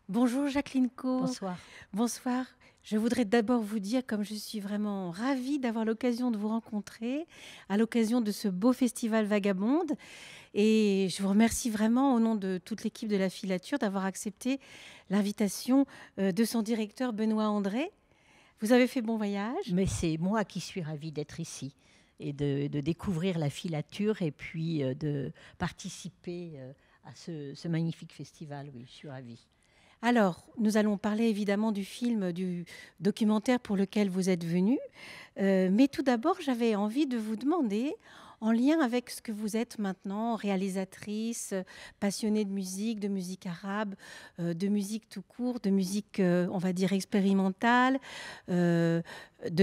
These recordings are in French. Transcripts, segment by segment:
Bonjour Jacqueline Co. Bonsoir. Bonsoir. Je voudrais d'abord vous dire comme je suis vraiment ravie d'avoir l'occasion de vous rencontrer à l'occasion de ce beau festival Vagabonde. Et je vous remercie vraiment au nom de toute l'équipe de la filature d'avoir accepté l'invitation de son directeur Benoît André. Vous avez fait bon voyage? Mais c'est moi qui suis ravie d'être ici et de découvrir la filature et puis de participer à ce magnifique festival. Oui, je suis ravie. Alors, nous allons parler évidemment du film, du documentaire pour lequel vous êtes venu. Mais tout d'abord, j'avais envie de vous demander, en lien avec ce que vous êtes maintenant, réalisatrice, passionnée de musique arabe, de musique tout court, de musique, on va dire, expérimentale, de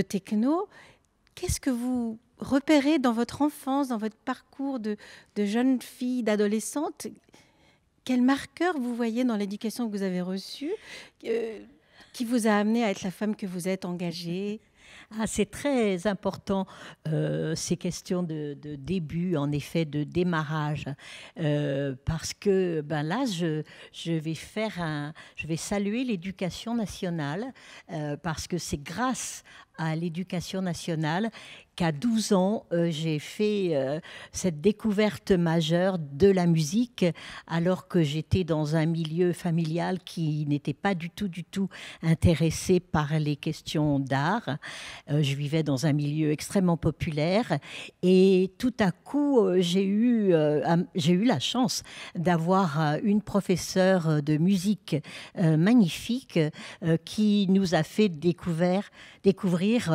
techno, qu'est-ce que vous repérez dans votre enfance, dans votre parcours de jeune fille, d'adolescente? Quel marqueur vous voyez dans l'éducation que vous avez reçue euh, qui vous a amené à être la femme que vous êtes, engagée? Ah, c'est très important, ces questions de début, en effet, de démarrage, parce que ben là, je vais saluer l'éducation nationale, parce que c'est grâce à l'éducation nationale qu'à 12 ans, j'ai fait cette découverte majeure de la musique, alors que j'étais dans un milieu familial qui n'était pas du tout intéressé par les questions d'art. Je vivais dans un milieu extrêmement populaire et tout à coup, j'ai eu la chance d'avoir une professeure de musique magnifique qui nous a fait découvrir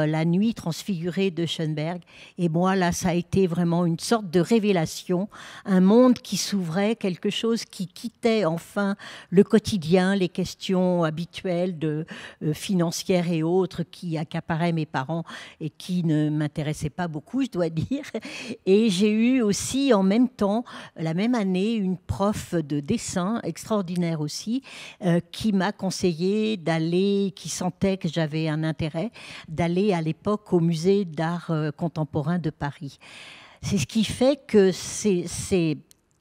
La Nuit transfigurée de Schoenberg. Et moi, là, ça a été vraiment une sorte de révélation, un monde qui s'ouvrait, quelque chose qui quittait enfin le quotidien, les questions habituelles financières et autres qui accaparaient mes parents et qui ne m'intéressaient pas beaucoup, je dois dire. Et j'ai eu aussi en même temps, la même année, une prof de dessin extraordinaire aussi, qui m'a conseillé d'aller, qui sentait que j'avais un intérêt, d'aller à l'époque au musée d'art contemporain de Paris. C'est ce qui fait que c'est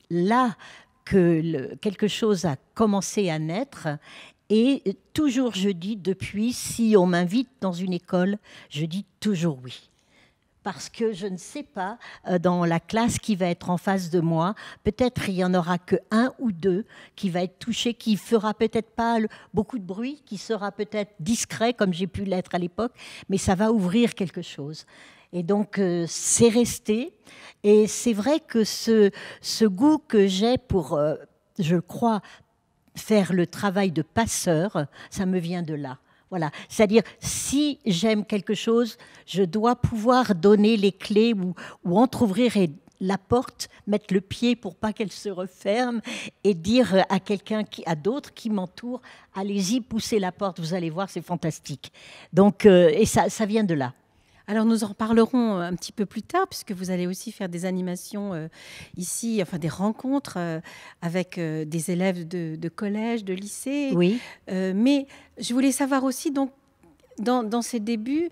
là que quelque chose a commencé à naître. Et toujours je dis depuis, si on m'invite dans une école, je dis toujours oui. Parce que je ne sais pas, dans la classe qui va être en face de moi, peut-être il n'y en aura que un ou deux qui va être touché, qui fera peut-être pas beaucoup de bruit, qui sera peut-être discret comme j'ai pu l'être à l'époque, mais ça va ouvrir quelque chose. Et donc, c'est resté. Et c'est vrai que ce goût que j'ai pour, je crois, faire le travail de passeur, ça me vient de là. Voilà. C'est-à-dire, si j'aime quelque chose, je dois pouvoir donner les clés ou entrouvrir la porte, mettre le pied pour pas qu'elle se referme et dire à quelqu'un, à d'autres qui m'entourent, allez-y, poussez la porte, vous allez voir, c'est fantastique. Donc, et ça vient de là. Alors nous en reparlerons un petit peu plus tard, puisque vous allez aussi faire des animations ici, enfin des rencontres avec des élèves de collège, de lycée. Oui. Mais je voulais savoir aussi, donc, dans ces débuts,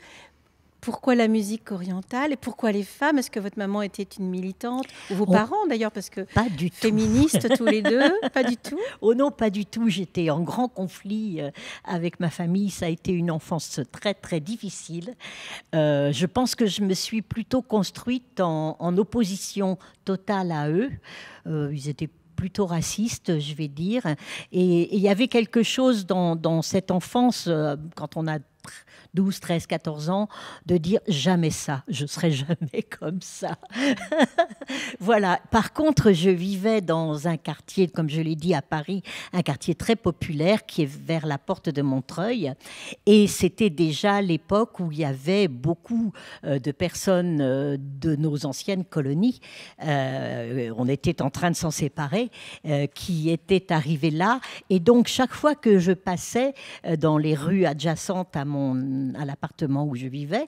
pourquoi la musique orientale et pourquoi les femmes? Est-ce que votre maman était une militante? Ou vos Oh, parents d'ailleurs, parce que pas du tout. féministes tous les deux? Pas du tout? Oh non, pas du tout. J'étais en grand conflit avec ma famille. Ça a été une enfance très, très difficile. Je pense que je me suis plutôt construite en opposition totale à eux. Ils étaient plutôt racistes, je vais dire. Et il y avait quelque chose dans cette enfance, quand on a 12, 13, 14 ans, de dire jamais ça, je serai jamais comme ça. Voilà. Par contre, je vivais dans un quartier, comme je l'ai dit, à Paris, un quartier très populaire qui est vers la porte de Montreuil. Et c'était déjà l'époque où il y avait beaucoup de personnes de nos anciennes colonies. On était en train de s'en séparer, qui étaient arrivées là. Et donc, chaque fois que je passais dans les rues adjacentes à l'appartement où je vivais,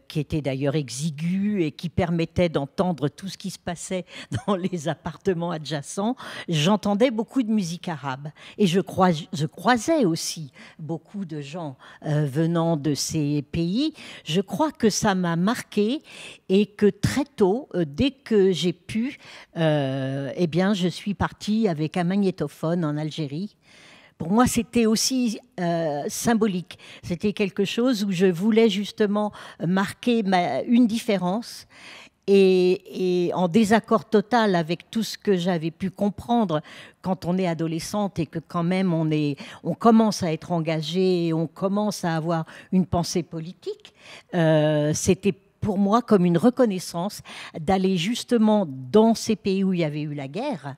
qui était d'ailleurs exigu et qui permettait d'entendre tout ce qui se passait dans les appartements adjacents, j'entendais beaucoup de musique arabe. Et je croisais aussi beaucoup de gens venant de ces pays. Je crois que ça m'a marqué et que très tôt, dès que j'ai pu, eh bien, je suis partie avec un magnétophone en Algérie pour moi, c'était aussi symbolique. C'était quelque chose où je voulais justement marquer une différence. Et en désaccord total avec tout ce que j'avais pu comprendre quand on est adolescente et que quand même on commence à être engagé, et on commence à avoir une pensée politique, c'était pour moi comme une reconnaissance d'aller justement dans ces pays où il y avait eu la guerre,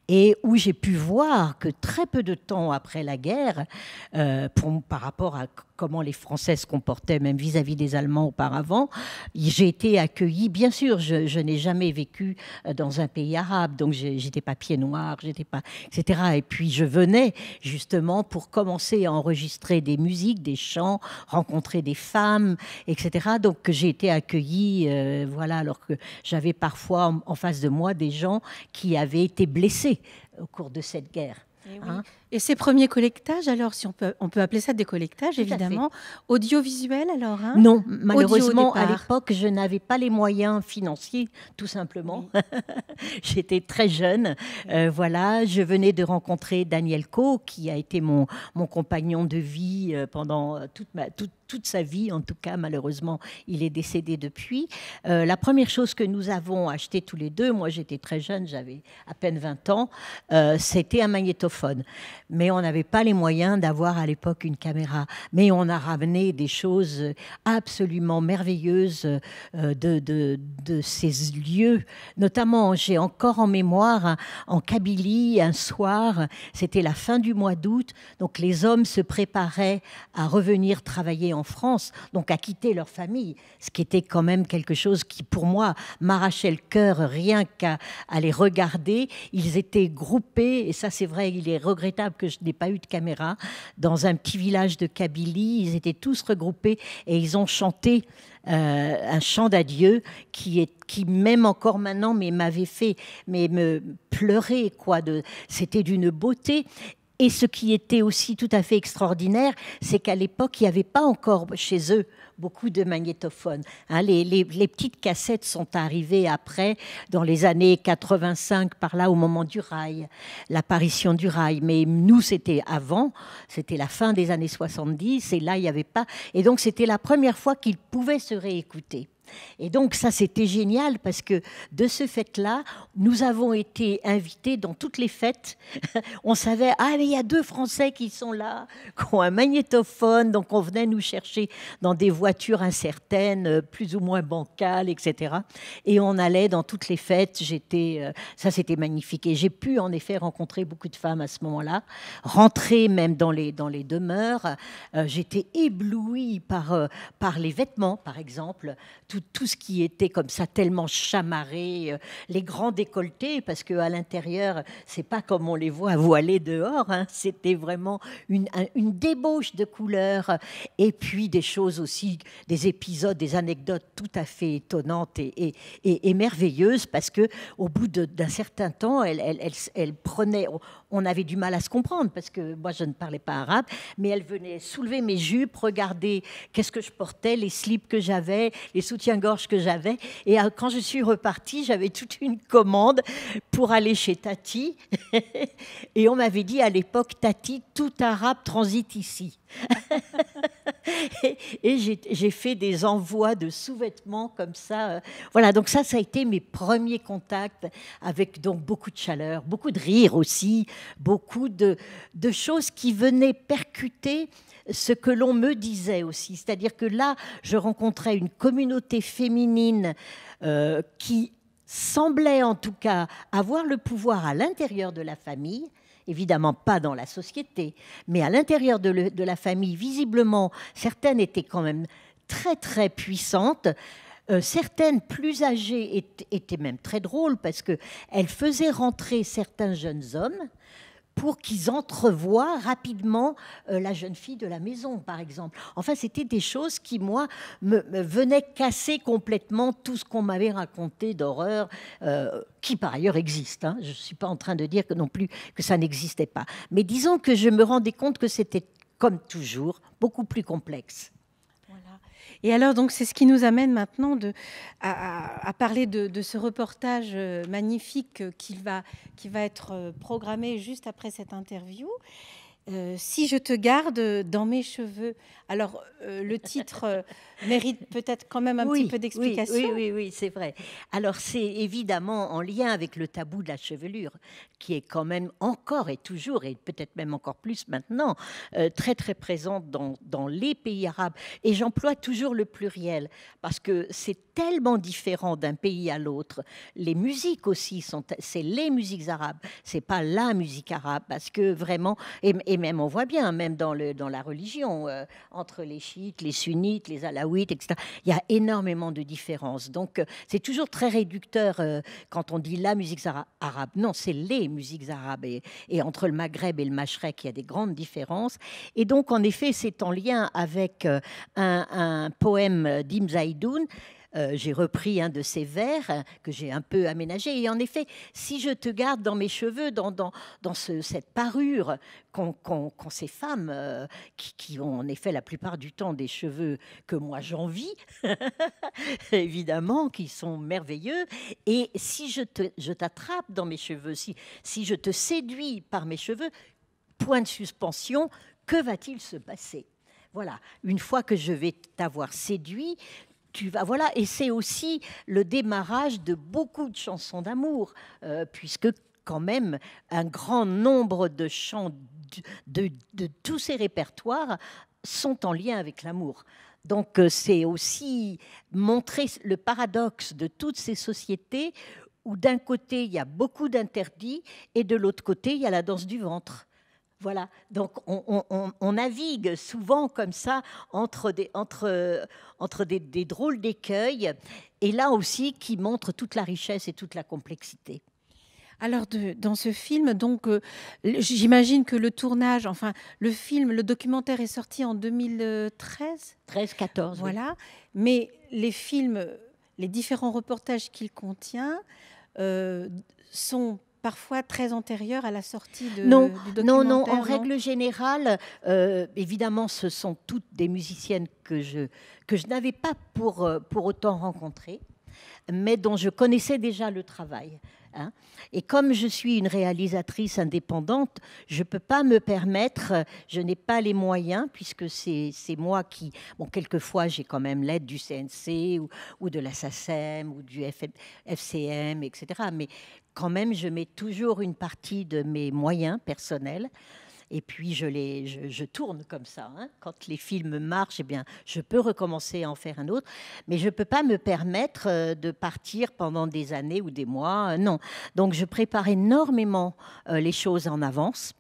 et où j'ai pu voir que très peu de temps après la guerre, par rapport à comment les Français se comportaient, même vis-à-vis des Allemands auparavant, j'ai été accueillie. Bien sûr, je n'ai jamais vécu dans un pays arabe, donc j'étais pas pied noir, j'étais pas, etc. Et puis je venais justement pour commencer à enregistrer des musiques, des chants, rencontrer des femmes, etc. Donc j'ai été accueillie, voilà, alors que j'avais parfois en face de moi des gens qui avaient été blessés au cours de cette guerre. Et, oui. Et ces premiers collectages, alors, si on peut appeler ça des collectages, évidemment, audiovisuels alors Non, malheureusement, à l'époque, je n'avais pas les moyens financiers, tout simplement. Oui. J'étais très jeune. Voilà, je venais de rencontrer Daniel Coe, qui a été mon compagnon de vie pendant toute sa vie, en tout cas, malheureusement, il est décédé depuis. La première chose que nous avons acheté tous les deux, moi j'étais très jeune, j'avais à peine 20 ans, c'était un magnétophone. Mais on n'avait pas les moyens d'avoir à l'époque une caméra. Mais on a ramené des choses absolument merveilleuses de ces lieux. Notamment, j'ai encore en mémoire, en Kabylie, un soir, c'était la fin du mois d'août, donc les hommes se préparaient à revenir travailler en France, donc à quitter leur famille, ce qui était quand même quelque chose qui, pour moi, m'arrachait le cœur rien qu'à les regarder. Ils étaient groupés, et ça c'est vrai, il est regrettable que je n'ai pas eu de caméra, dans un petit village de Kabylie. Ils étaient tous regroupés et ils ont chanté un chant d'adieu qui même encore maintenant m'avait fait me pleurer, quoi. C'était d'une beauté. Et ce qui était aussi tout à fait extraordinaire, c'est qu'à l'époque, il n'y avait pas encore chez eux beaucoup de magnétophones. Hein, les petites cassettes sont arrivées après, dans les années 85, par là, au moment du rail, l'apparition du rail. Mais nous, c'était avant, c'était la fin des années 70, et là, il n'y avait pas. Et donc, c'était la première fois qu'ils pouvaient se réécouter. Et donc ça, c'était génial parce que de ce fait-là, nous avons été invités dans toutes les fêtes. On savait, ah mais il y a 2 Français qui sont là, qui ont un magnétophone, donc on venait nous chercher dans des voitures incertaines, plus ou moins bancales, etc. Et on allait dans toutes les fêtes. Ça c'était magnifique. Et j'ai pu en effet rencontrer beaucoup de femmes à ce moment-là, rentrer même dans les demeures. J'étais éblouie par les vêtements, par exemple. Tout ce qui était comme ça tellement chamarré, les grands décolletés, parce qu'à l'intérieur, c'est pas comme on les voit voilés dehors, hein, c'était vraiment une débauche de couleurs, et puis des choses aussi, des épisodes, des anecdotes tout à fait étonnantes et merveilleuses, parce qu'au bout d'un certain temps, elle prenait... On avait du mal à se comprendre, parce que moi, je ne parlais pas arabe, mais elle venait soulever mes jupes, regarder qu'est-ce que je portais, les slips que j'avais, les soutiens-gorge que j'avais. Et quand je suis repartie, j'avais toute une commande pour aller chez Tati. Et on m'avait dit à l'époque, Tati, tout arabe transite ici. Et j'ai fait des envois de sous-vêtements comme ça. Voilà, donc ça a été mes premiers contacts avec donc beaucoup de chaleur, beaucoup de rire aussi, beaucoup de choses qui venaient percuter ce que l'on me disait aussi. C'est-à-dire que là, je rencontrais une communauté féminine qui semblait en tout cas avoir le pouvoir à l'intérieur de la famille, évidemment pas dans la société, mais à l'intérieur de la famille, visiblement, certaines étaient quand même très très puissantes. Certaines plus âgées étaient même très drôles parce qu'elles faisaient rentrer certains jeunes hommes pour qu'ils entrevoient rapidement la jeune fille de la maison, par exemple. Enfin, c'était des choses qui, moi, me venaient casser complètement tout ce qu'on m'avait raconté d'horreur, qui, par ailleurs, existe. Hein. Je ne suis pas en train de dire non plus que ça n'existait pas. Mais disons que je me rendais compte que c'était, comme toujours, beaucoup plus complexe. Et alors, donc, c'est ce qui nous amène maintenant à parler de ce reportage magnifique qui va être programmé juste après cette interview. Si je te garde dans mes cheveux. Alors, le titre mérite peut-être quand même un petit peu d'explication. Oui, c'est vrai. Alors, c'est évidemment en lien avec le tabou de la chevelure, qui est quand même encore et toujours, et peut-être même encore plus maintenant, très très présente dans les pays arabes. Et j'emploie toujours le pluriel, parce que c'est tellement différent d'un pays à l'autre. Les musiques aussi, c'est les musiques arabes, c'est pas la musique arabe, parce que vraiment, et même on voit bien, même dans la religion, entre les chiites, les sunnites, les alaouites, etc., il y a énormément de différences. Donc, c'est toujours très réducteur quand on dit la musique arabe. Non, c'est les musiques arabes. Et entre le Maghreb et le Mashrek, il y a des grandes différences. Et donc, en effet, c'est en lien avec un poème d'Ibn Zaïdoun. J'ai repris un de ses vers que j'ai un peu aménagé. Et en effet, si je te garde dans mes cheveux, dans cette parure qu'ont ces femmes qui ont en effet la plupart du temps des cheveux que moi j'envie, évidemment, qui sont merveilleux. Et si je t'attrape dans mes cheveux, si je te séduis par mes cheveux, point de suspension, que va-t-il se passer? Voilà, une fois que je vais t'avoir séduit, voilà, et c'est aussi le démarrage de beaucoup de chansons d'amour, puisque quand même un grand nombre de chants de tous ces répertoires sont en lien avec l'amour. Donc c'est aussi montrer le paradoxe de toutes ces sociétés où d'un côté il y a beaucoup d'interdits et de l'autre côté il y a la danse du ventre. Voilà, donc on navigue souvent comme ça entre des drôles d'écueils, et là aussi qui montrent toute la richesse et toute la complexité. Alors, dans ce film, donc, j'imagine que le tournage, enfin, le documentaire est sorti en 2013. 13-14. Voilà. Oui. Mais les films, les différents reportages qu'il contient sont parfois très antérieurs à la sortie du documentaire. Non. En règle générale, évidemment, ce sont toutes des musiciennes que je n'avais pas pour autant rencontrées, mais dont je connaissais déjà le travail. Hein. Et comme je suis une réalisatrice indépendante, je ne peux pas me permettre, je n'ai pas les moyens, puisque c'est moi qui... Bon, quelquefois, j'ai quand même l'aide du CNC ou de la SACEM ou du FCM, etc. Mais quand même, je mets toujours une partie de mes moyens personnels. Et puis, je tourne comme ça. Hein. Quand les films marchent, eh bien, je peux recommencer à en faire un autre. Mais je ne peux pas me permettre de partir pendant des années ou des mois. Non. Donc, je prépare énormément les choses en avance.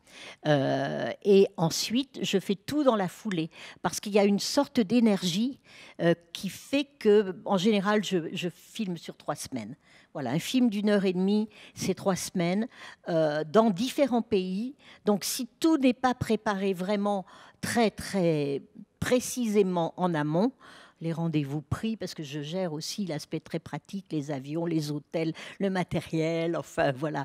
Et ensuite, je fais tout dans la foulée. Parce qu'il y a une sorte d'énergie qui fait que, en général, je filme sur 3 semaines. Voilà, un film d'1 h 30, c'est 3 semaines, dans différents pays. Donc, si tout n'est pas préparé vraiment très, très précisément en amont, les rendez-vous pris, parce que je gère aussi l'aspect très pratique, les avions, les hôtels, le matériel, enfin voilà,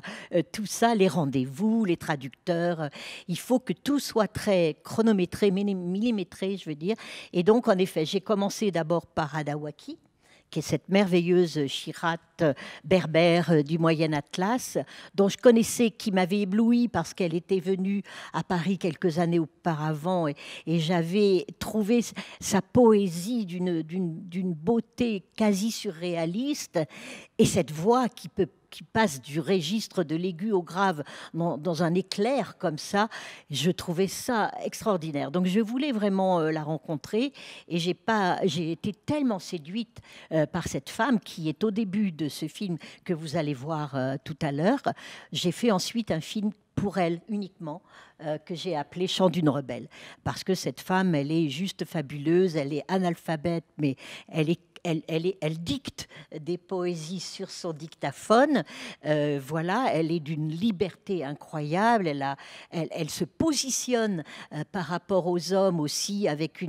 tout ça, les rendez-vous, les traducteurs. Il faut que tout soit très chronométré, millimétré, je veux dire. Et donc, en effet, j'ai commencé d'abord par Adawaki, qui est cette merveilleuse chirate berbère du Moyen Atlas, dont je connaissais, qui m'avait ébloui parce qu'elle était venue à Paris quelques années auparavant, et j'avais trouvé sa poésie d'une beauté quasi surréaliste, et cette voix qui passe du registre de l'aigu au grave dans un éclair comme ça, je trouvais ça extraordinaire. Donc je voulais vraiment la rencontrer, et j'ai été tellement séduite par cette femme qui est au début de ce film que vous allez voir tout à l'heure. J'ai fait ensuite un film pour elle uniquement, que j'ai appelé Chant d'une rebelle, parce que cette femme, elle est juste fabuleuse, elle est analphabète, mais elle dicte des poésies sur son dictaphone. Voilà, elle est d'une liberté incroyable. Elle se positionne par rapport aux hommes aussi avec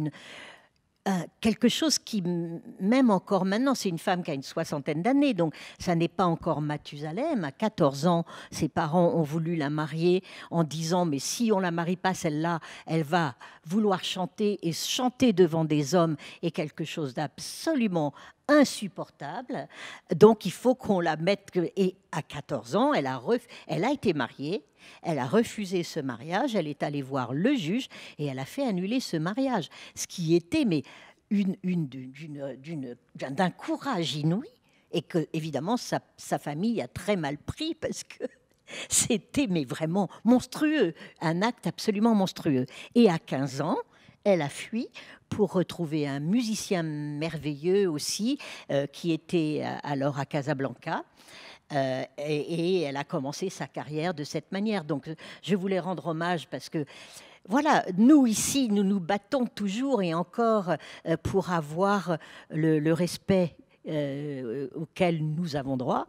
quelque chose qui, même encore maintenant, c'est une femme qui a une 60aine d'années, donc ça n'est pas encore Mathusalem. À 14 ans, ses parents ont voulu la marier en disant « mais si on ne la marie pas, celle-là, elle va vouloir chanter, et chanter devant des hommes est quelque chose d'absolument insupportable. Donc, il faut qu'on la mette. Et à 14 ans, elle a été mariée. Elle a refusé ce mariage. Elle est allée voir le juge et elle a fait annuler ce mariage. Ce qui était mais d'un courage inouï. Et que, évidemment, sa famille a très mal pris parce que c'était mais vraiment monstrueux, un acte absolument monstrueux. Et à 15 ans, elle a fui pour retrouver un musicien merveilleux aussi, qui était alors à Casablanca. Et elle a commencé sa carrière de cette manière. Donc, je voulais rendre hommage parce que, voilà, nous ici, nous nous battons toujours et encore pour avoir le respect auquel nous avons droit,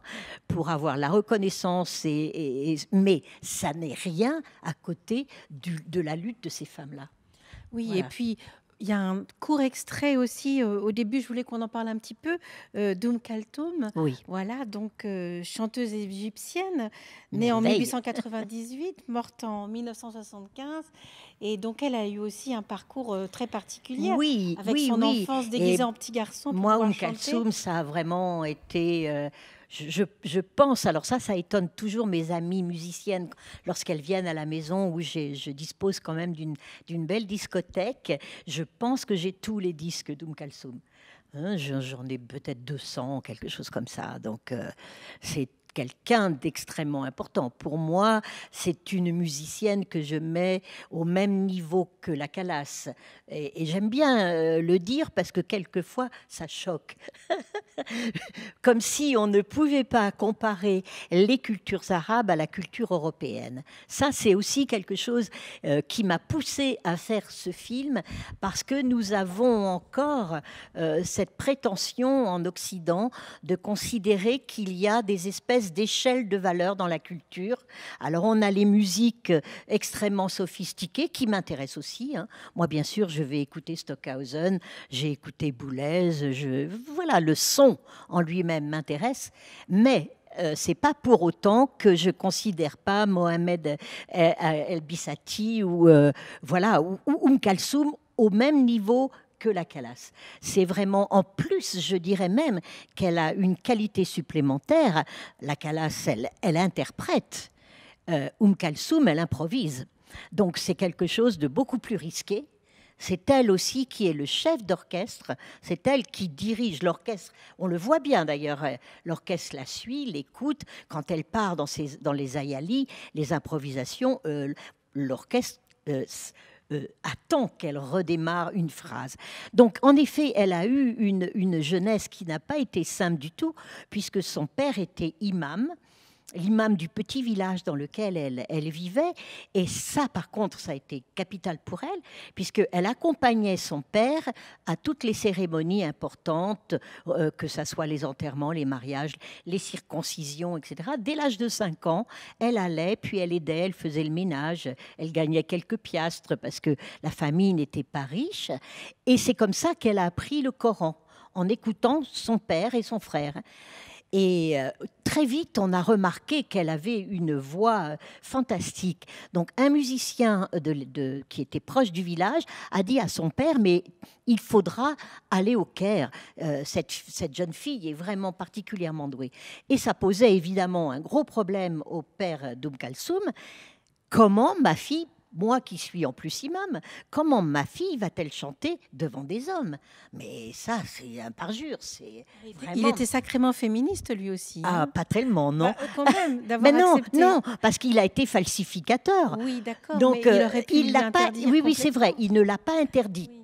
pour avoir la reconnaissance, mais ça n'est rien à côté de la lutte de ces femmes-là. Oui, Voilà. et puis il y a un court extrait aussi. Au début, je voulais qu'on en parle un petit peu. Kalthoum, Oui. voilà, donc chanteuse égyptienne, née en 1898, morte en 1975. Et donc, elle a eu aussi un parcours très particulier, Oui, avec oui, son oui. enfance déguisée Et en petit garçon pour moi, pouvoir chanter. Kalthoum, ça a vraiment été... je pense, alors ça étonne toujours mes amies musiciennes lorsqu'elles viennent à la maison où je dispose quand même d'une belle discothèque. Je pense que j'ai tous les disques Kalthoum. Hein, j'en ai peut-être 200, quelque chose comme ça. Donc, c'est quelqu'un d'extrêmement important. Pour moi, c'est une musicienne que je mets au même niveau que la Calas. Et j'aime bien le dire parce que quelquefois, ça choque. Comme si on ne pouvait pas comparer les cultures arabes à la culture européenne. Ça, c'est aussi quelque chose qui m'a poussée à faire ce film, parce que nous avons encore cette prétention en Occident de considérer qu'il y a des espèces d'échelles de valeur dans la culture. Alors, on a les musiques extrêmement sophistiquées qui m'intéressent aussi. Hein. Moi, bien sûr, je vais écouter Stockhausen, j'ai écouté Boulez, voilà, le son en lui-même m'intéresse, mais c'est pas pour autant que je considère pas Mohamed El Bissati ou voilà ou Kalthoum au même niveau que la Calas. C'est vraiment, en plus, je dirais même qu'elle a une qualité supplémentaire. La Calas, elle interprète. Kalthoum, elle improvise. Donc c'est quelque chose de beaucoup plus risqué. C'est elle aussi qui est le chef d'orchestre, c'est elle qui dirige l'orchestre. On le voit bien d'ailleurs, l'orchestre la suit, l'écoute. Quand elle part dans les ayalis, les improvisations, l'orchestre attend qu'elle redémarre une phrase. Donc en effet, elle a eu une jeunesse qui n'a pas été simple du tout, puisque son père était imam. L'imam du petit village dans lequel elle vivait. Et ça, par contre, ça a été capital pour elle, puisqu'elle accompagnait son père à toutes les cérémonies importantes, que ce soit les enterrements, les mariages, les circoncisions, etc. Dès l'âge de 5 ans, elle allait, puis elle aidait, elle faisait le ménage, elle gagnait quelques piastres parce que la famille n'était pas riche. Et c'est comme ça qu'elle a appris le Coran, en écoutant son père et son frère. Et très vite, on a remarqué qu'elle avait une voix fantastique. Donc, un musicien qui était proche du village a dit à son père, mais il faudra aller au Caire. Cette jeune fille est vraiment particulièrement douée. Et ça posait évidemment un gros problème au père Kalthoum. Comment ma fille, moi qui suis en plus imam, comment ma fille va-t-elle chanter devant des hommes? Mais ça, c'est un parjure. Vraiment... Il était sacrément féministe, lui aussi. Ah, pas tellement, non. Quand même, d'avoir accepté. Non, parce qu'il a été falsificateur. Oui, d'accord. Donc, mais il aurait pu il l'a pas. Oui, c'est vrai. Il ne l'a pas interdit. Oui.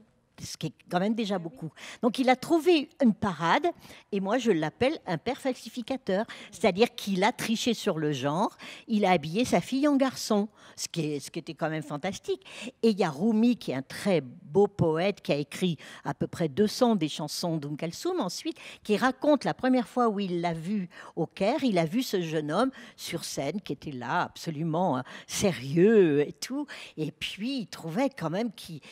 Ce qui est quand même déjà beaucoup. Donc il a trouvé une parade, et moi je l'appelle un père falsificateur, c'est-à-dire qu'il a triché sur le genre, il a habillé sa fille en garçon, ce qui était quand même fantastique. Et il y a Rumi, qui est un très beau poète, qui a écrit à peu près 200 des chansons Kalthoum ensuite, qui raconte la première fois où il l'a vu au Caire, il a vu ce jeune homme sur scène, qui était là, absolument sérieux et tout, et puis il trouvait quand même qu'il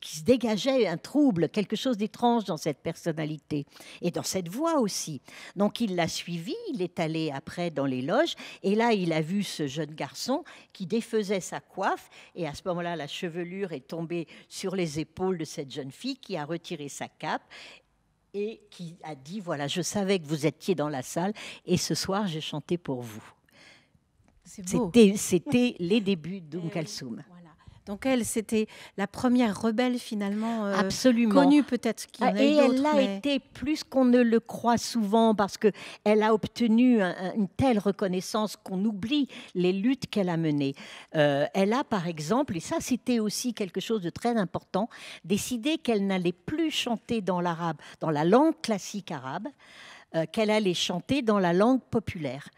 se dégageait un trouble, quelque chose d'étrange dans cette personnalité et dans cette voix aussi. Donc il l'a suivi, il est allé après dans les loges, et là il a vu ce jeune garçon qui défaisait sa coiffe, et à ce moment-là la chevelure est tombée sur les épaules de cette jeune fille qui a retiré sa cape. et qui a dit, voilà, je savais que vous étiez dans la salle et ce soir, j'ai chanté pour vous. C'était les débuts d'Kalsoum. Voilà. Donc elle, c'était la première rebelle finalement Absolument. Connue peut-être qu'il y en a eu d'autres. Et elle a été plus qu'on ne le croit souvent parce qu'elle a obtenu une telle reconnaissance qu'on oublie les luttes qu'elle a menées. Elle a par exemple, et ça c'était aussi quelque chose de très important, décidé qu'elle n'allait plus chanter dans l'arabe, dans la langue classique arabe, qu'elle allait chanter dans la langue populaire,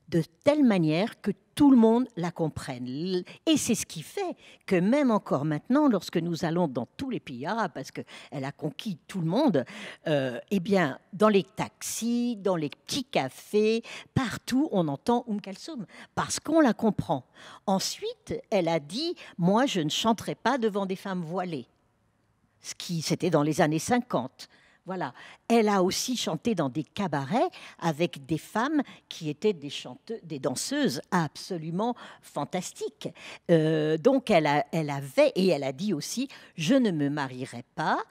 de telle manière que tout le monde la comprenne. Et c'est ce qui fait que même encore maintenant, lorsque nous allons dans tous les pays arabes, parce qu'elle a conquis tout le monde, eh bien, dans les taxis, dans les petits cafés, partout, on entend Kalsoum, parce qu'on la comprend. Ensuite, elle a dit, moi, je ne chanterai pas devant des femmes voilées. C'était dans les années 50. Voilà. Elle a aussi chanté dans des cabarets avec des femmes qui étaient des danseuses absolument fantastiques. Donc elle avait, et elle a dit aussi, je ne me marierai pas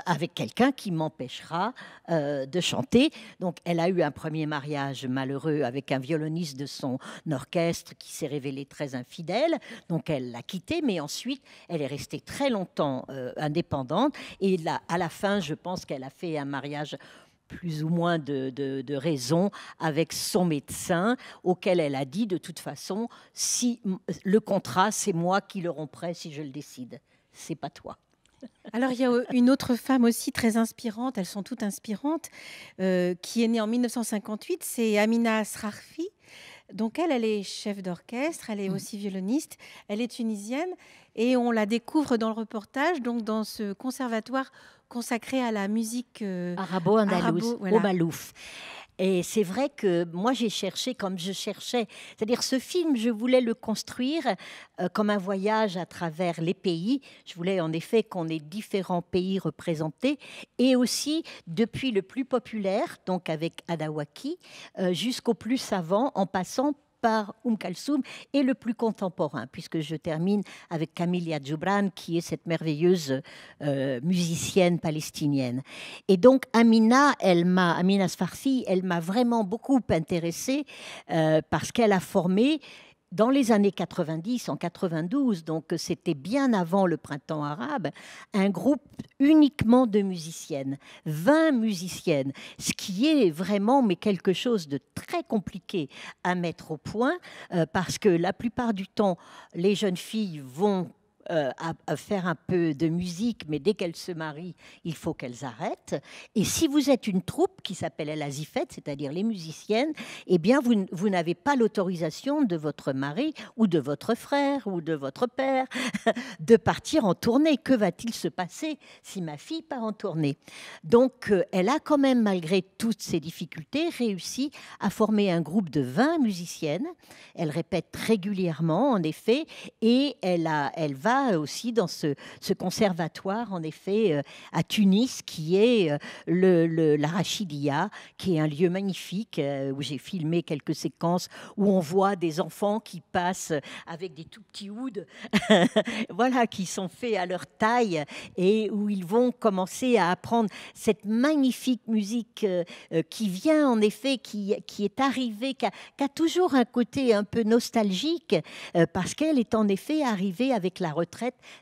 avec quelqu'un qui m'empêchera de chanter. Donc, elle a eu un premier mariage malheureux avec un violoniste de son orchestre qui s'est révélé très infidèle. Donc, elle l'a quitté, mais ensuite, elle est restée très longtemps indépendante. Et là, à la fin, je pense qu'elle a fait un mariage plus ou moins de raison avec son médecin, auquel elle a dit, de toute façon, si le contrat, c'est moi qui le romprai si je le décide. C'est pas toi. Alors, il y a une autre femme aussi très inspirante, elles sont toutes inspirantes, qui est née en 1958, c'est Amina Srarfi. Donc, elle est chef d'orchestre, elle est aussi violoniste, elle est tunisienne et on la découvre dans le reportage, donc dans ce conservatoire consacré à la musique arabo-andalouse, voilà. au Malouf. Et c'est vrai que moi, j'ai cherché comme je cherchais. C'est-à-dire, ce film, je voulais le construire comme un voyage à travers les pays. Je voulais en effet qu'on ait différents pays représentés. Et aussi, depuis le plus populaire, donc avec Adawaki, jusqu'au plus savant, en passant par Kalsoum et le plus contemporain, puisque je termine avec Kamilia Djoubran, qui est cette merveilleuse musicienne palestinienne. Et donc Amina Srarfi, elle m'a vraiment beaucoup intéressée parce qu'elle a formé dans les années 90, en 92, donc c'était bien avant le printemps arabe, un groupe uniquement de musiciennes, 20 musiciennes, ce qui est vraiment mais quelque chose de très compliqué à mettre au point, parce que la plupart du temps, les jeunes filles vont à faire un peu de musique, mais dès qu'elles se marient, il faut qu'elles arrêtent. Et si vous êtes une troupe qui s'appelle El Azifet, c'est-à-dire les musiciennes, eh bien, vous n'avez pas l'autorisation de votre mari ou de votre frère ou de votre père de partir en tournée. Que va-t-il se passer si ma fille part en tournée? Donc, elle a quand même, malgré toutes ces difficultés, réussi à former un groupe de 20 musiciennes. Elle répète régulièrement, en effet, et elle va aussi dans ce conservatoire, en effet, à Tunis, qui est la Rachidia, qui est un lieu magnifique, où j'ai filmé quelques séquences, où on voit des enfants qui passent avec des tout petits ouds, voilà, qui sont faits à leur taille, et où ils vont commencer à apprendre cette magnifique musique qui vient, en effet, qui est arrivée, qui a toujours un côté un peu nostalgique, parce qu'elle est en effet arrivée avec la retraite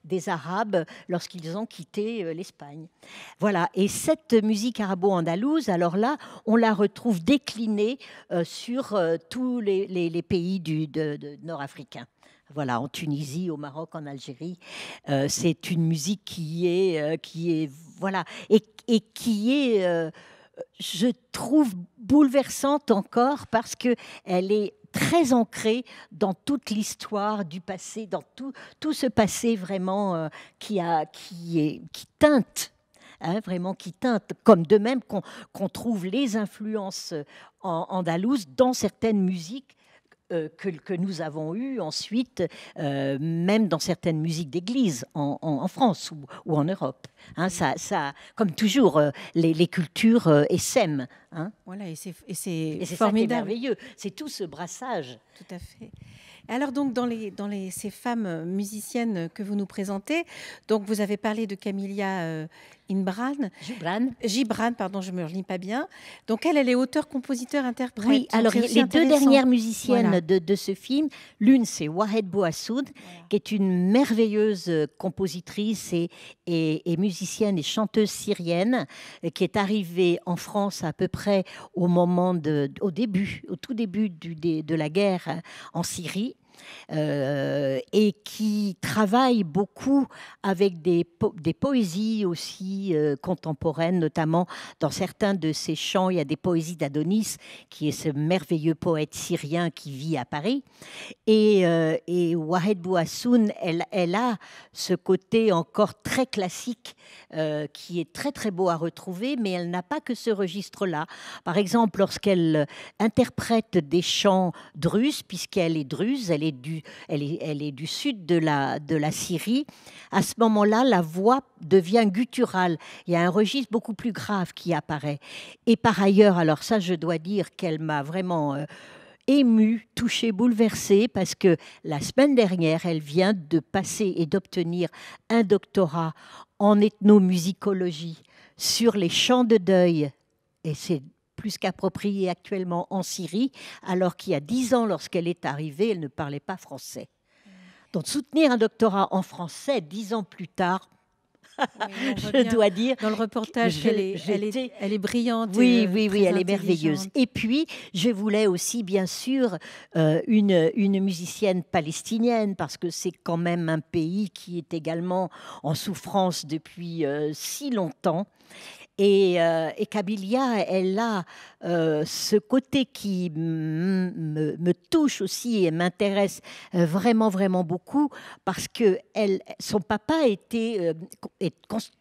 des Arabes lorsqu'ils ont quitté l'Espagne. Voilà, et cette musique arabo-andalouse, alors là, on la retrouve déclinée sur tous les pays nord-africains. Voilà, en Tunisie, au Maroc, en Algérie. C'est une musique qui est voilà, et qui est, je trouve, bouleversante encore parce qu'elle est très ancrée dans toute l'histoire du passé, dans tout ce passé vraiment qui teinte, hein, vraiment qui teinte, comme de même qu'on trouve les influences andalouses dans certaines musiques que nous avons eues ensuite, même dans certaines musiques d'église en France ou en Europe. Hein, ça, comme toujours, les cultures essaiment. Hein. Voilà, et c'est formidable. Ça qui est merveilleux, c'est tout ce brassage. Tout à fait. Alors donc ces femmes musiciennes que vous nous présentez, donc vous avez parlé de Camilla Gibran, pardon, je me relis pas bien. Donc elle est auteure, compositeur, interprète. Oui, alors les deux dernières musiciennes voilà. de ce film, l'une c'est Wahed Bouassoud, voilà, qui est une merveilleuse compositrice et musicienne et chanteuse syrienne, qui est arrivée en France à peu près au tout début de la guerre en Syrie. Et qui travaille beaucoup avec des poésies aussi contemporaines, notamment dans certains de ses chants, il y a des poésies d'Adonis, qui est ce merveilleux poète syrien qui vit à Paris. Et Wahed Bouassoud, elle a ce côté encore très classique qui est très très beau à retrouver, mais elle n'a pas que ce registre-là. Par exemple, lorsqu'elle interprète des chants druzes, puisqu'elle est druze, elle est du sud de la Syrie, à ce moment-là, la voix devient gutturale. Il y a un registre beaucoup plus grave qui apparaît. Et par ailleurs, alors ça, je dois dire qu'elle m'a vraiment émue, touchée, bouleversée, parce que la semaine dernière, elle vient de passer et d'obtenir un doctorat en ethnomusicologie sur les chants de deuil. Et c'est plus qu'approprié actuellement en Syrie, alors qu'il y a 10 ans, lorsqu'elle est arrivée, elle ne parlait pas français. Donc soutenir un doctorat en français 10 ans plus tard, oui, je dois dire. Dans le reportage, elle est brillante. Oui, elle est merveilleuse. Et puis, je voulais aussi, bien sûr, une musicienne palestinienne, parce que c'est quand même un pays qui est également en souffrance depuis si longtemps. Et Kabylia, elle a ce côté qui me touche aussi et m'intéresse vraiment, vraiment beaucoup, parce que son papa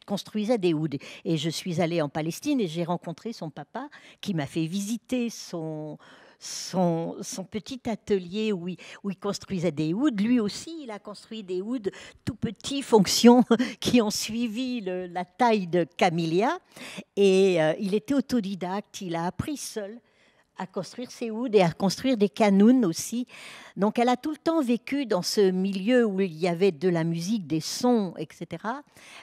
construisait des ouds. Et je suis allée en Palestine et j'ai rencontré son papa qui m'a fait visiter son petit atelier où il construisait des ouds. Lui aussi, il a construit des ouds tout petits, fonctions qui ont suivi la taille de Camilla. Et il était autodidacte, il a appris seul à construire ses ouds et à construire des canounes aussi. Donc elle a tout le temps vécu dans ce milieu où il y avait de la musique, des sons, etc.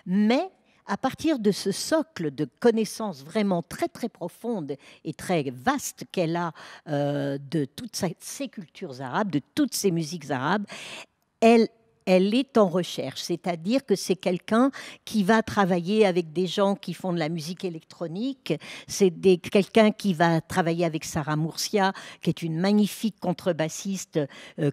Mais à partir de ce socle de connaissances vraiment très, très profondes et très vastes qu'elle a de toutes ces cultures arabes, de toutes ces musiques arabes, elle est en recherche, c'est-à-dire que c'est quelqu'un qui va travailler avec des gens qui font de la musique électronique, c'est quelqu'un qui va travailler avec Sarah Moursia, qui est une magnifique contrebassiste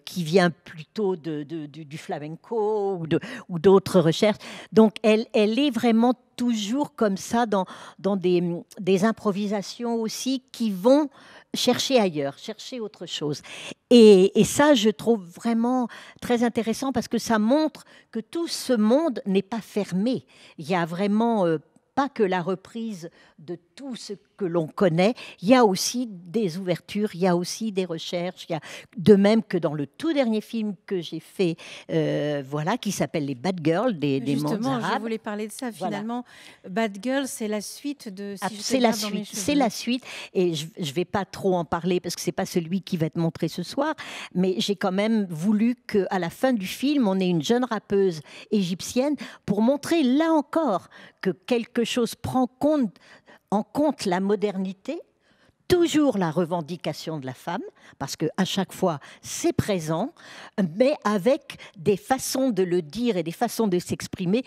qui vient plutôt du flamenco ou d'autres recherches. Donc elle est vraiment toujours comme ça dans des improvisations aussi qui vont chercher ailleurs, chercher autre chose. Et ça, je trouve vraiment très intéressant parce que ça montre que tout ce monde n'est pas fermé. Il y a vraiment pas que la reprise de tout ce que l'on connaît, il y a aussi des ouvertures, il y a aussi des recherches, de même que dans le tout dernier film que j'ai fait, qui s'appelle Les Bad Girls des mondes arabes. Justement, je voulais parler de ça. Finalement, voilà. Bad Girls, c'est la suite de... c'est la suite, et je ne vais pas trop en parler parce que ce n'est pas celui qui va être montré ce soir, mais j'ai quand même voulu qu'à la fin du film, on ait une jeune rappeuse égyptienne pour montrer, là encore, que quelque chose prend en compte la modernité, toujours la revendication de la femme, parce qu'à chaque fois, c'est présent, mais avec des façons de le dire et des façons de s'exprimer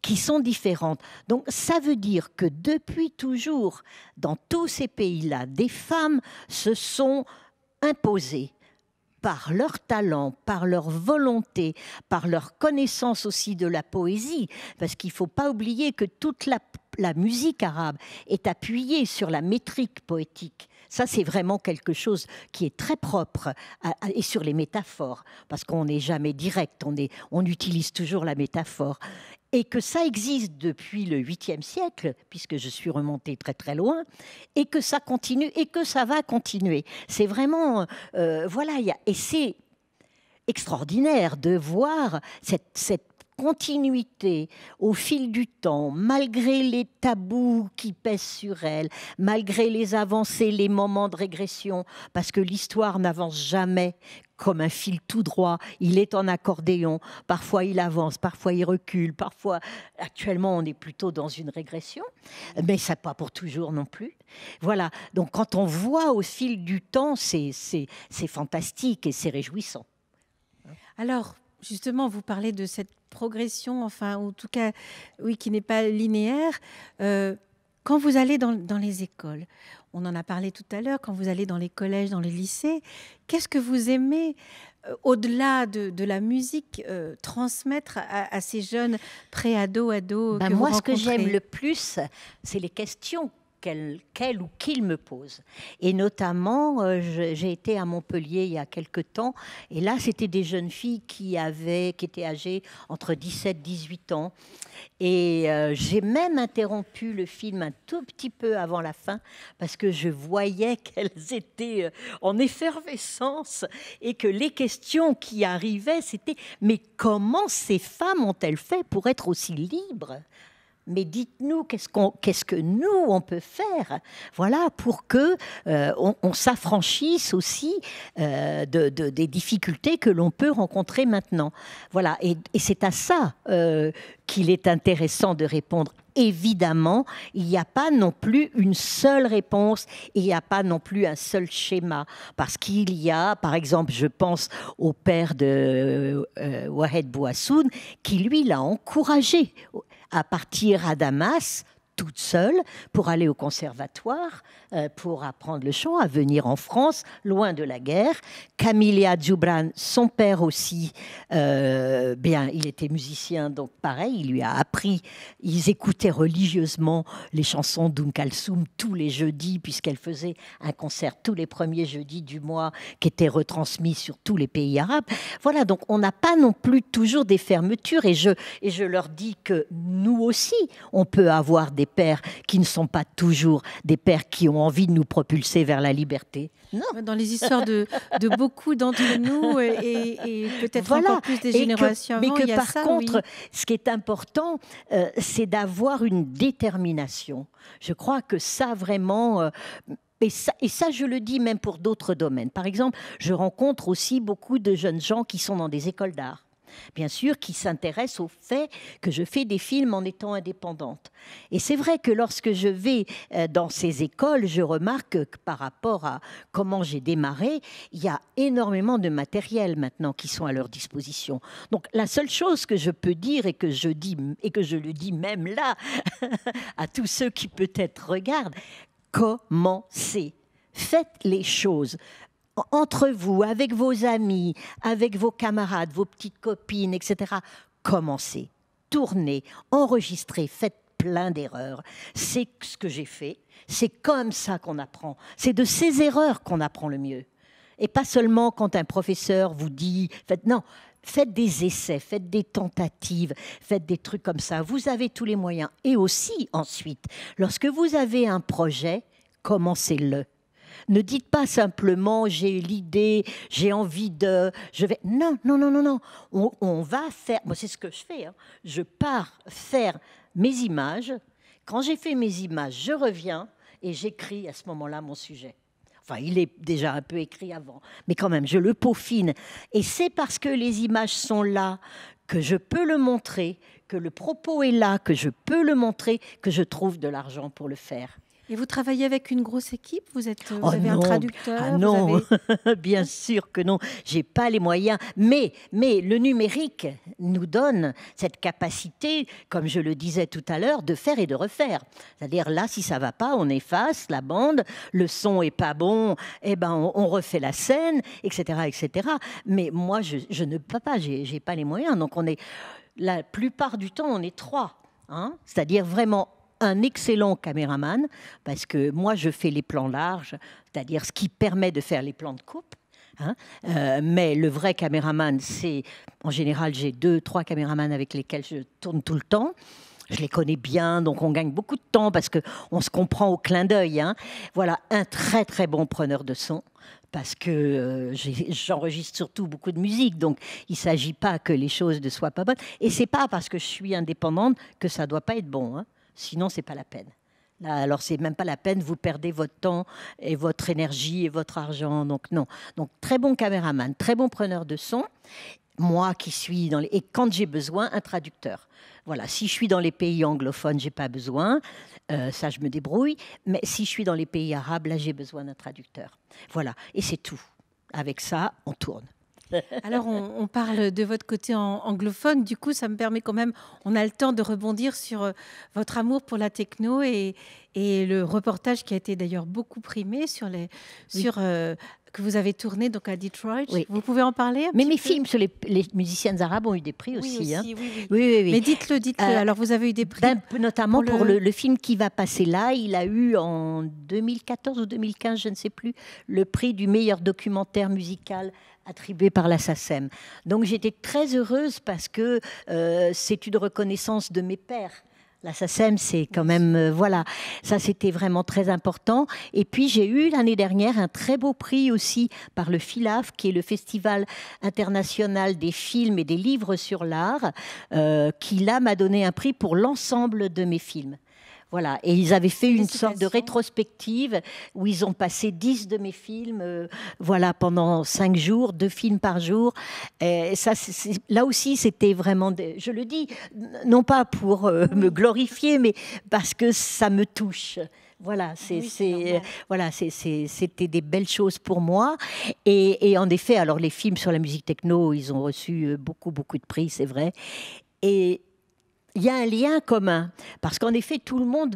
qui sont différentes. Donc, ça veut dire que depuis toujours, dans tous ces pays-là, des femmes se sont imposées par leur talent, par leur volonté, par leur connaissance aussi de la poésie, parce qu'il ne faut pas oublier que toute la musique arabe est appuyée sur la métrique poétique. Ça, c'est vraiment quelque chose qui est très propre et sur les métaphores, parce qu'on n'est jamais direct, on utilise toujours la métaphore. Et que ça existe depuis le 8e siècle, puisque je suis remontée très très loin, et que ça continue et que ça va continuer. C'est vraiment... et c'est extraordinaire de voir cette continuité au fil du temps, malgré les tabous qui pèsent sur elle, malgré les avancées, les moments de régression, parce que l'histoire n'avance jamais comme un fil tout droit, il est en accordéon, parfois il avance, parfois il recule, parfois, actuellement on est plutôt dans une régression, mais ça pas pour toujours non plus. Voilà, donc quand on voit au fil du temps, c'est fantastique et c'est réjouissant. Alors, justement, vous parlez de cette progression, enfin, en tout cas, oui, qui n'est pas linéaire. Quand vous allez dans les écoles, on en a parlé tout à l'heure, quand vous allez dans les collèges, dans les lycées, qu'est-ce que vous aimez, au-delà de la musique, transmettre à ces jeunes pré-ados, ados que vous Moi, rencontrez? ce que j'aime le plus, c'est les questions qu'elle ou qu'il me pose. Et notamment, j'ai été à Montpellier il y a quelque temps, et là, c'était des jeunes filles qui étaient âgées entre 17 et 18 ans. Et j'ai même interrompu le film un tout petit peu avant la fin, parce que je voyais qu'elles étaient en effervescence, et que les questions qui arrivaient, c'était « Mais comment ces femmes ont-elles fait pour être aussi libres ?» Mais dites-nous, qu'est-ce que nous, on peut faire, voilà, pour que on s'affranchisse aussi des difficultés que l'on peut rencontrer maintenant. Voilà, et c'est à ça qu'il est intéressant de répondre. Évidemment, il n'y a pas non plus une seule réponse, il n'y a pas non plus un seul schéma, parce qu'il y a, par exemple, je pense au père de Wahed Bouassoun, qui lui l'a encouragé à partir à Damas, toute seule, pour aller au conservatoire, pour apprendre le chant, à venir en France, loin de la guerre. Camilla Djoubran, son père aussi, il était musicien, donc pareil, il lui a appris, ils écoutaient religieusement les chansons d'Oum Kalsoum tous les jeudis, puisqu'elle faisait un concert tous les premiers jeudis du mois, qui était retransmis sur tous les pays arabes. Voilà, donc on n'a pas non plus toujours des fermetures, et je leur dis que nous aussi, on peut avoir des pères qui ne sont pas toujours des pères qui ont envie de nous propulser vers la liberté. Non. Dans les histoires de beaucoup d'entre nous et peut-être encore plus des générations avant, mais que il y a par ça, contre, oui. Ce qui est important, c'est d'avoir une détermination. Je crois que ça vraiment... Et ça, je le dis même pour d'autres domaines. Par exemple, je rencontre aussi beaucoup de jeunes gens qui sont dans des écoles d'art. Bien sûr, qui s'intéressent au fait que je fais des films en étant indépendante. Et c'est vrai que lorsque je vais dans ces écoles, je remarque que par rapport à comment j'ai démarré, il y a énormément de matériel maintenant qui sont à leur disposition. Donc la seule chose que je peux dire et que je le dis même là à tous ceux qui peut-être regardent, commencez, faites les choses. Entre vous, avec vos amis, avec vos camarades, vos petites copines, etc. Commencez, tournez, enregistrez, faites plein d'erreurs. C'est ce que j'ai fait. C'est comme ça qu'on apprend. C'est de ces erreurs qu'on apprend le mieux. Et pas seulement quand un professeur vous dit... Faites des essais, faites des tentatives, faites des trucs comme ça. Vous avez tous les moyens. Et aussi, ensuite, lorsque vous avez un projet, commencez-le. Ne dites pas simplement j'ai l'idée, j'ai envie de, je vais. Non. On va faire. Moi, c'est ce que je fais. Hein. Je pars faire mes images. Quand j'ai fait mes images, je reviens et j'écris à ce moment-là mon sujet. Enfin, il est déjà un peu écrit avant, mais quand même, je le peaufine. Et c'est parce que les images sont là que je peux le montrer, que le propos est là, que je peux le montrer, que je trouve de l'argent pour le faire. Et vous travaillez avec une grosse équipe? Vous avez un traducteur? Ah non, bien sûr que non. J'ai pas les moyens. Mais le numérique nous donne cette capacité, comme je le disais tout à l'heure, de faire et de refaire. C'est-à-dire là, si ça va pas, on efface la bande. Le son est pas bon, on refait la scène, etc., etc. Mais moi, je ne peux pas. J'ai pas les moyens. Donc la plupart du temps, on est 3. Hein, c'est-à-dire vraiment un excellent caméraman, parce que moi, je fais les plans larges, c'est-à-dire ce qui permet de faire les plans de coupe. Hein, mais le vrai caméraman, c'est... En général, j'ai 2-3 caméramans avec lesquels je tourne tout le temps. Je les connais bien, donc on gagne beaucoup de temps parce qu'on se comprend au clin d'œil. Hein. Voilà, un très, très bon preneur de son, parce que j'enregistre surtout beaucoup de musique, donc il ne s'agit pas que les choses ne soient pas bonnes. Et ce n'est pas parce que je suis indépendante que ça ne doit pas être bon, hein. Sinon, ce n'est pas la peine. Là, alors, c'est même pas la peine, vous perdez votre temps et votre énergie et votre argent. Donc, non. Donc, très bon caméraman, très bon preneur de son. Moi qui suis dans les... Et quand j'ai besoin, un traducteur. Voilà, si je suis dans les pays anglophones, j'ai pas besoin. Ça, je me débrouille. Mais si je suis dans les pays arabes, là, j'ai besoin d'un traducteur. Voilà, et c'est tout. Avec ça, on tourne. Alors, on parle de votre côté anglophone. Du coup, ça me permet quand même, on a le temps de rebondir sur votre amour pour la techno et le reportage qui a été d'ailleurs beaucoup primé sur que vous avez tourné donc à Detroit. Oui. Vous pouvez en parler Mais mes films sur les musiciennes arabes ont eu des prix aussi. Hein. Oui. Mais dites-le. Alors, vous avez eu des prix notamment pour le film qui va passer là. Il a eu en 2014 ou 2015, je ne sais plus, le prix du meilleur documentaire musical attribué par la SACEM. Donc j'étais très heureuse parce que c'est une reconnaissance de mes pairs. La SACEM, c'est quand même... voilà, ça c'était vraiment très important. Et puis j'ai eu l'année dernière un très beau prix aussi par le FILAF, qui est le Festival international des films et des livres sur l'art, qui là m'a donné un prix pour l'ensemble de mes films. Voilà, et ils avaient fait une sorte de rétrospective où ils ont passé 10 de mes films, voilà, pendant 5 jours, 2 films par jour. Et ça, là aussi, c'était vraiment, je le dis, non pas pour me glorifier, mais parce que ça me touche. Voilà, c'était des belles choses pour moi. Et en effet, alors les films sur la musique techno, ils ont reçu beaucoup de prix, c'est vrai. Et il y a un lien commun, parce qu'en effet, tout le monde,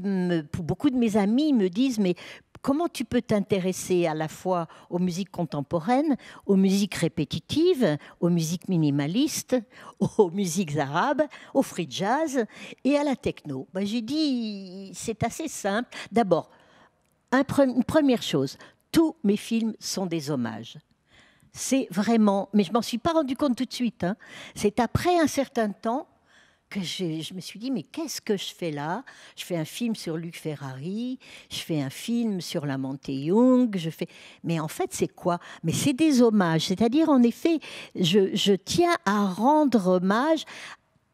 beaucoup de mes amis me disent, mais comment tu peux t'intéresser à la fois aux musiques contemporaines, aux musiques répétitives, aux musiques minimalistes, aux musiques arabes, au free jazz et à la techno? Ben, j'ai dit, c'est assez simple. D'abord, une première chose, tous mes films sont des hommages. C'est vraiment, mais je ne m'en suis pas rendu compte tout de suite, hein. C'est après un certain temps que je me suis dit, mais qu'est-ce que je fais là? Je fais un film sur Luc Ferrari, je fais un film sur la Young, mais en fait, c'est quoi? Mais c'est des hommages. C'est-à-dire, en effet, je tiens à rendre hommage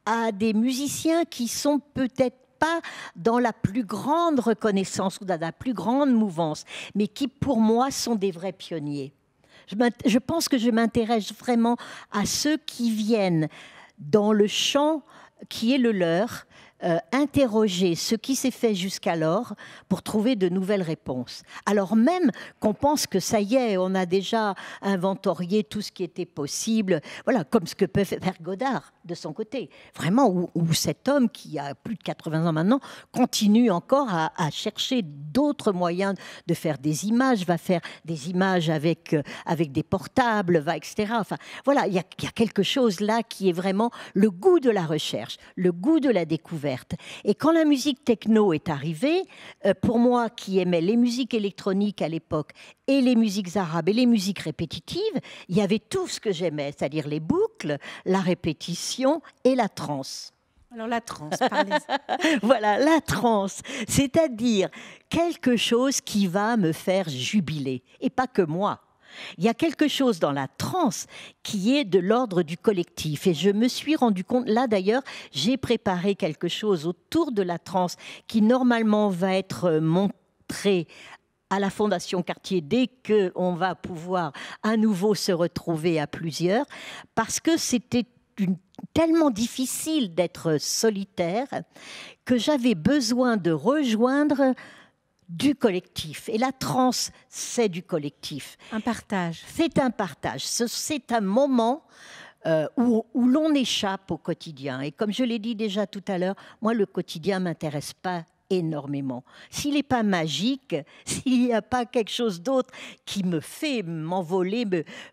à des musiciens qui sont peut-être pas dans la plus grande reconnaissance ou dans la plus grande mouvance, mais qui, pour moi, sont des vrais pionniers. Je pense que je m'intéresse vraiment à ceux qui viennent dans le champ qui est le leur, interroger ce qui s'est fait jusqu'alors pour trouver de nouvelles réponses. Alors même qu'on pense que ça y est, on a déjà inventorié tout ce qui était possible, voilà, comme ce que peut faire Godard de son côté. Vraiment, où cet homme qui a plus de 80 ans maintenant continue encore à chercher d'autres moyens de faire des images, va faire des images avec des portables, etc. Enfin, voilà, il y a quelque chose là qui est vraiment le goût de la recherche, le goût de la découverte. Et quand la musique techno est arrivée, pour moi qui aimais les musiques électroniques à l'époque et les musiques arabes et les musiques répétitives, il y avait tout ce que j'aimais, c'est-à-dire les boucles, la répétition et la trance. Alors la trance, parlez-y. Voilà, la trance, c'est-à-dire quelque chose qui va me faire jubiler, et pas que moi. Il y a quelque chose dans la trance qui est de l'ordre du collectif. Et je me suis rendu compte, là d'ailleurs, j'ai préparé quelque chose autour de la trance qui normalement va être montré à la Fondation Cartier dès qu'on va pouvoir à nouveau se retrouver à plusieurs, parce que c'était tellement difficile d'être solitaire que j'avais besoin de rejoindre du collectif. Et la trance, c'est du collectif. Un partage. C'est un partage. C'est un moment où l'on échappe au quotidien. Et comme je l'ai dit déjà tout à l'heure, moi, le quotidien ne m'intéresse pas énormément. S'il n'est pas magique, s'il n'y a pas quelque chose d'autre qui me fait m'envoler,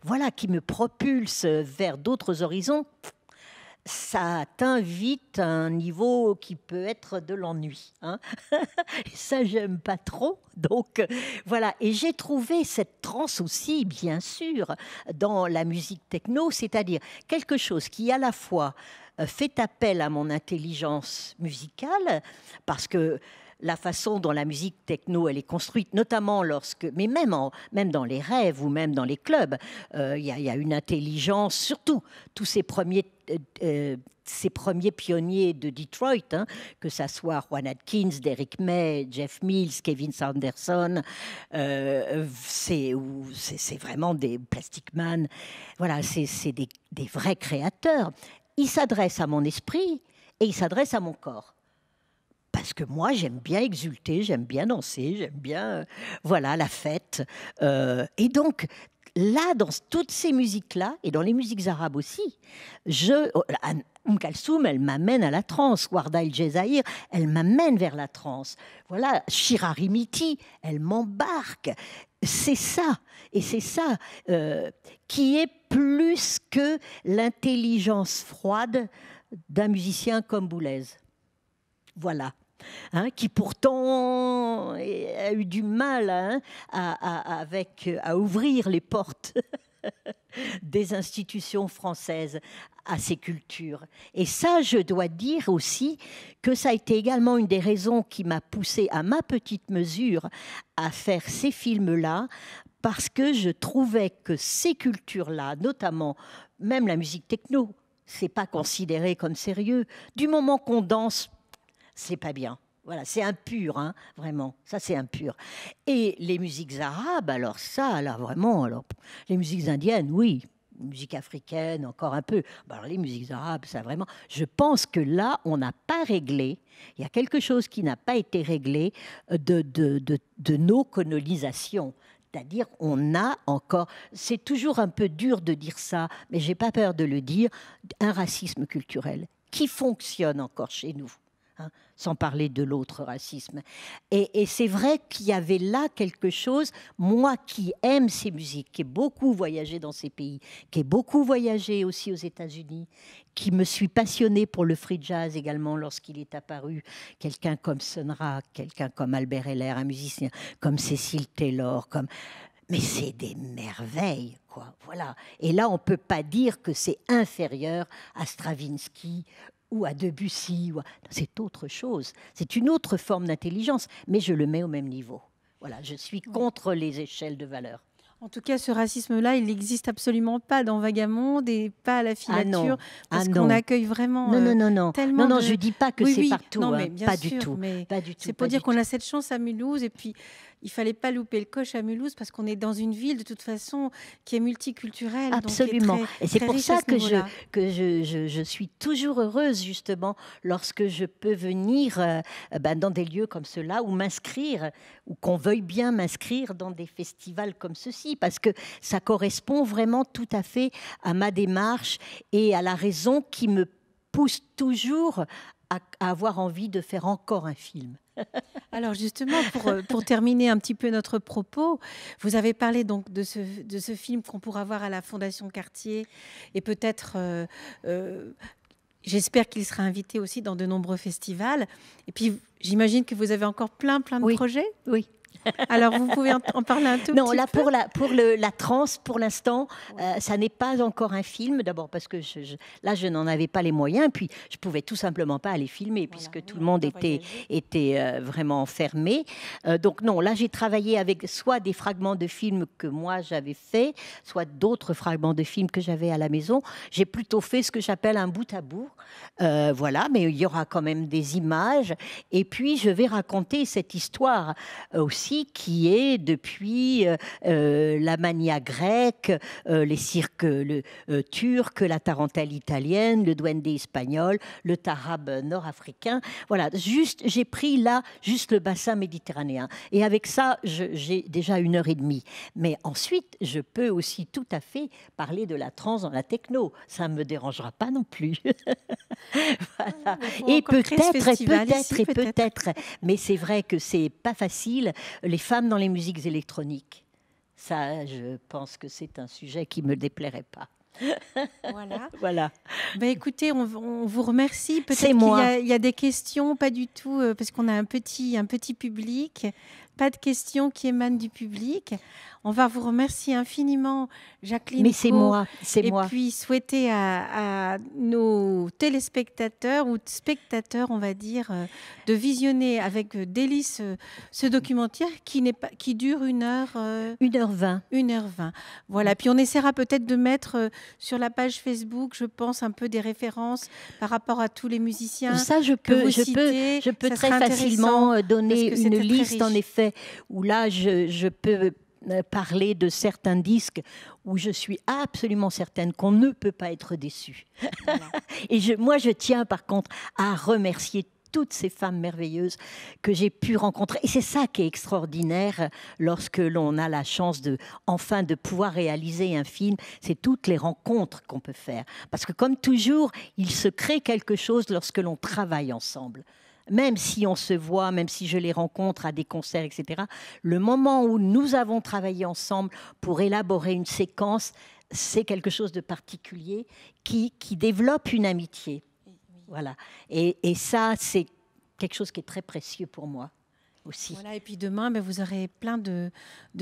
voilà, qui me propulse vers d'autres horizons, ça atteint vite un niveau qui peut être de l'ennui. Hein. Ça, j'aime pas trop. Donc, voilà. Et j'ai trouvé cette transe aussi, bien sûr, dans la musique techno, c'est-à-dire quelque chose qui, à la fois, fait appel à mon intelligence musicale, parce que la façon dont la musique techno elle est construite, notamment lorsque, mais même dans les rêves ou même dans les clubs, il y a une intelligence, surtout tous ces premiers pionniers de Detroit, hein, que ça soit Juan Atkins, Derrick May, Jeff Mills, Kevin Saunderson, c'est vraiment des Plastic Man, voilà, c'est des vrais créateurs. Ils s'adressent à mon esprit et ils s'adressent à mon corps. Parce que moi, j'aime bien exulter, j'aime bien danser, j'aime bien, voilà, la fête. Et donc, là, dans toutes ces musiques-là, et dans les musiques arabes aussi, Kalsoum, elle m'amène à la transe. Warda El Jazair, elle m'amène vers la transe. Voilà, Shira Rimiti, elle m'embarque. C'est ça, et c'est ça qui est plus que l'intelligence froide d'un musicien comme Boulez. Voilà. Hein, qui pourtant a eu du mal à ouvrir les portes des institutions françaises à ces cultures. Et ça, je dois dire aussi que ça a été également une des raisons qui m'a poussée à ma petite mesure à faire ces films-là, parce que je trouvais que ces cultures-là, notamment même la musique techno, c'est pas considéré comme sérieux. Du moment qu'on danse, c'est pas bien. Voilà, c'est impur, hein, vraiment. Ça, c'est impur. Et les musiques arabes, alors ça, là, vraiment, alors, les musiques indiennes, oui. Musique africaine, encore un peu. Alors, les musiques arabes, ça, vraiment. Je pense que là, on n'a pas réglé. Il y a quelque chose qui n'a pas été réglé de nos colonisations. C'est-à-dire, on a encore, c'est toujours un peu dur de dire ça, mais j'ai pas peur de le dire, un racisme culturel qui fonctionne encore chez nous. Hein, sans parler de l'autre racisme. Et c'est vrai qu'il y avait là quelque chose, moi qui aime ces musiques, qui ai beaucoup voyagé dans ces pays, qui ai beaucoup voyagé aussi aux États-Unis, qui me suis passionnée pour le free jazz également lorsqu'il est apparu, quelqu'un comme Sun Ra, quelqu'un comme Albert Heller, un musicien comme Cecil Taylor, mais c'est des merveilles, quoi. Voilà. Et là, on ne peut pas dire que c'est inférieur à Stravinsky ou à Debussy. C'est autre chose. C'est une autre forme d'intelligence, mais je le mets au même niveau. Voilà, je suis contre les échelles de valeur. En tout cas, ce racisme-là, il n'existe absolument pas dans Vagabond et pas à la filature, parce qu'on accueille vraiment tellement non, je ne dis pas que c'est partout, non, mais bien pas sûr, du tout. Mais pas du tout, c'est pour dire qu'on a cette chance à Mulhouse, et puis il ne fallait pas louper le coche à Mulhouse, parce qu'on est dans une ville, de toute façon, qui est multiculturelle. Absolument. Donc et c'est pour ça que je suis toujours heureuse, justement, lorsque je peux venir dans des lieux comme ceux-là, ou m'inscrire, ou qu'on veuille bien m'inscrire dans des festivals comme ceux-ci, parce que ça correspond vraiment tout à fait à ma démarche et à la raison qui me pousse toujours à avoir envie de faire encore un film. Alors justement, pour terminer un petit peu notre propos, vous avez parlé donc de ce film qu'on pourra voir à la Fondation Cartier, et peut-être, j'espère qu'il sera invité aussi dans de nombreux festivals. Et puis, j'imagine que vous avez encore plein de projets. Oui. Alors, vous pouvez en parler un tout petit peu ? Non, là, pour la transe, pour l'instant, ça n'est pas encore un film. D'abord parce que je n'en avais pas les moyens. Puis, je pouvais tout simplement pas aller filmer puisque tout le monde était vraiment enfermé. Donc, non, là, j'ai travaillé avec soit des fragments de films que moi, j'avais fait, soit d'autres fragments de films que j'avais à la maison. J'ai plutôt fait ce que j'appelle un bout à bout. Voilà, mais il y aura quand même des images. Et puis, je vais raconter cette histoire aussi qui est depuis la mania grecque, les cirques turcs, la tarentelle italienne, le duende espagnol, le tarab nord-africain. Voilà, j'ai pris là juste le bassin méditerranéen. Et avec ça, j'ai déjà 1h30. Mais ensuite, je peux aussi tout à fait parler de la trance dans la techno. Ça ne me dérangera pas non plus. Voilà. Et peut-être, mais c'est vrai que c'est pas facile. Les femmes dans les musiques électroniques, ça, je pense que c'est un sujet qui me déplairait pas. Voilà. Ben écoutez, on vous remercie. Peut-être qu'il y a des questions, pas du tout, parce qu'on a un petit public. pas de questions qui émanent du public. On va vous remercier infiniment, Jacqueline. Mais c'est moi, c'est moi. Et puis souhaiter à nos téléspectateurs ou spectateurs, on va dire, de visionner avec délice ce documentaire qui dure 1h20. 1h20. Voilà. Puis on essaiera peut-être de mettre sur la page Facebook, je pense, un peu des références par rapport à tous les musiciens. Ça, je peux très facilement donner une liste, en effet, où là, je peux parler de certains disques où je suis absolument certaine qu'on ne peut pas être déçu. Voilà. Et moi, je tiens par contre à remercier toutes ces femmes merveilleuses que j'ai pu rencontrer. Et c'est ça qui est extraordinaire lorsque l'on a la chance de pouvoir réaliser un film, c'est toutes les rencontres qu'on peut faire. Parce que comme toujours, il se crée quelque chose lorsque l'on travaille ensemble. Même si on se voit, même si je les rencontre à des concerts, etc., le moment où nous avons travaillé ensemble pour élaborer une séquence, c'est quelque chose de particulier qui développe une amitié. Voilà. Et ça, c'est quelque chose qui est très précieux pour moi aussi. Voilà, et puis demain, vous aurez plein de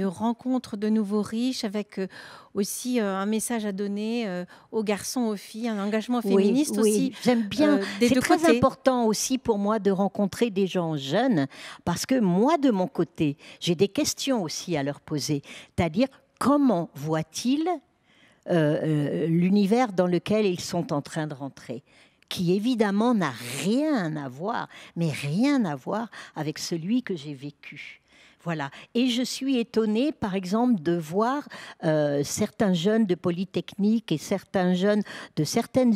rencontres de nouveaux riches avec aussi un message à donner aux garçons, aux filles, un engagement féministe aussi. J'aime bien. C'est très important aussi pour moi de rencontrer des gens jeunes parce que moi, de mon côté, j'ai des questions aussi à leur poser. C'est-à-dire, comment voient-ils l'univers dans lequel ils sont en train de rentrer ? Qui évidemment n'a rien à voir, mais rien à voir avec celui que j'ai vécu. Voilà. Et je suis étonnée, par exemple, de voir certains jeunes de Polytechnique et certains jeunes de certaines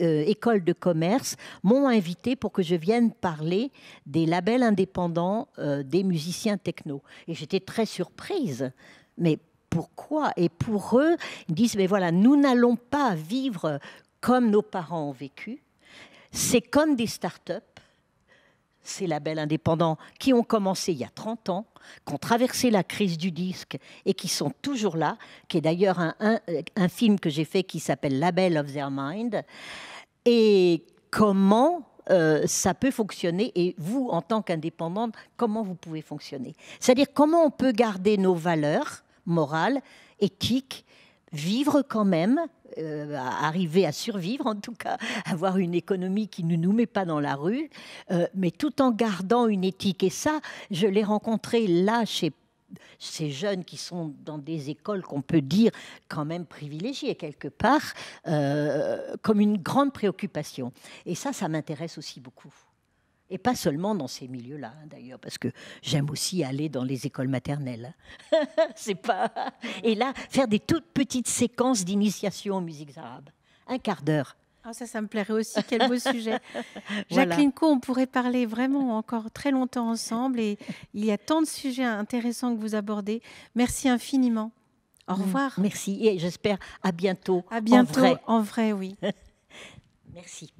écoles de commerce m'ont invité pour que je vienne parler des labels indépendants des musiciens techno. Et j'étais très surprise. Mais pourquoi ? Et pour eux, ils disent, mais voilà, nous n'allons pas vivre comme nos parents ont vécu. C'est comme des start-up, ces labels indépendants qui ont commencé il y a 30 ans, qui ont traversé la crise du disque et qui sont toujours là, qui est d'ailleurs un film que j'ai fait qui s'appelle Label of Their Mind. Et comment ça peut fonctionner et vous, en tant qu'indépendante, comment vous pouvez fonctionner. C'est-à-dire comment on peut garder nos valeurs morales, éthiques, vivre quand même, arriver à survivre, en tout cas, avoir une économie qui ne nous met pas dans la rue, mais tout en gardant une éthique. Et ça, je l'ai rencontré là chez ces jeunes qui sont dans des écoles qu'on peut dire quand même privilégiées quelque part, comme une grande préoccupation. Et ça m'intéresse aussi beaucoup. Et pas seulement dans ces milieux-là, d'ailleurs, parce que j'aime aussi aller dans les écoles maternelles. C'est pas... Et là, faire des toutes petites séquences d'initiation aux musiques arabes. 1/4 d'heure. Ah, ça me plairait aussi. Quel beau sujet. Voilà. Jacqueline Caux, on pourrait parler vraiment encore très longtemps ensemble. Et il y a tant de sujets intéressants que vous abordez. Merci infiniment. Au revoir. Merci. Et j'espère à bientôt. À bientôt, en vrai oui. Merci.